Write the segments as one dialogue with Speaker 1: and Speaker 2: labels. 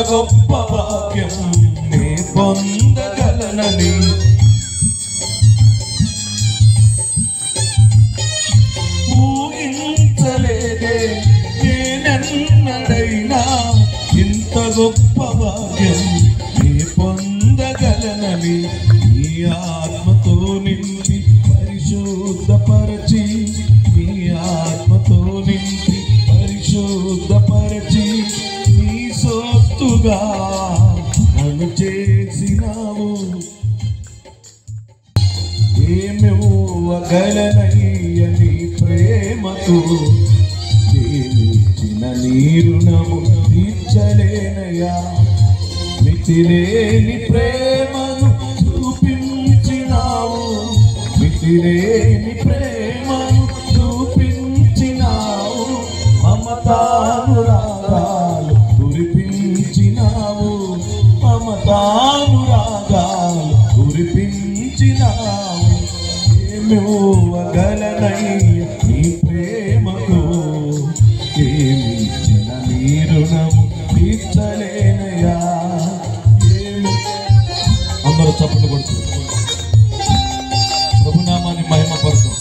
Speaker 1: గొప్ప భాగ్యం నే పొందగలనని ఊహించలేదే నేనెన్నడైనా ఇంత గొప్ప భాగ్యం నే పొందగలనని నీ ఆత్మతో నింపి పరిశుద్ధపరచి నీ ఆత్మతో నింపి పరిశుద్ధపరచి నీ సొత్తుగా నన్ను చేసినావు. ఏమివ్వగలనయ్య నీ ప్రేమకు ఏమిచ్చిన నీ రుణము తీర్చలేనయ్యా. మితిలేని ప్రేమను చూపించినావు, మితిలేని ప్రేమను చూపించినావు. మమతానురాగాలు కురిపించినావు, మమతానురాగాలు కురిపించినావు. ఏమివ్వగలనయ్య నీ ప్రేమకు ఏమిచ్చిన నీ రుణము తీర్చలేనయ్యా. అందరూ చప్పట్లు కొడుతూ ప్రభునామాన్ని మహిమపడతాం.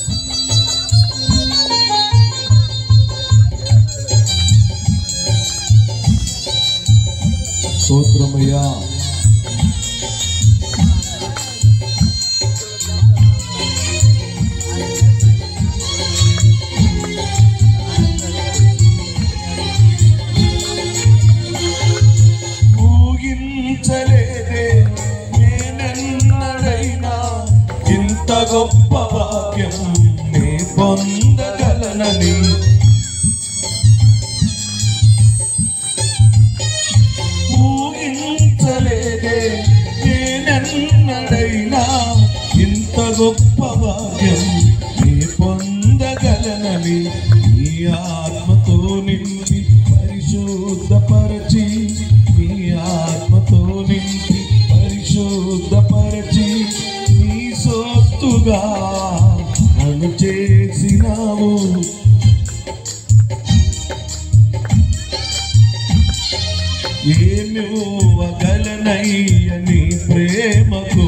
Speaker 1: స్తోత్రమయ్యా. ఊహించలేదే నేనెన్నడైనా ఇంత గొప్ప భాగ్యం నే పొందగలనని ఊహించలేదే నేనెన్నడైనా ఇంత గొప్ప భాగ్యం నే పొందగలనని నీ ఆత్మతో నింపి పరిశుద్ధపరచి నీ ఆత్మతో నింపి పరిశుద్ధపరచి నీ సొత్తుగా నన్ను చేసినావు. ఏమివ్వగలనయ్య నీ ప్రేమకు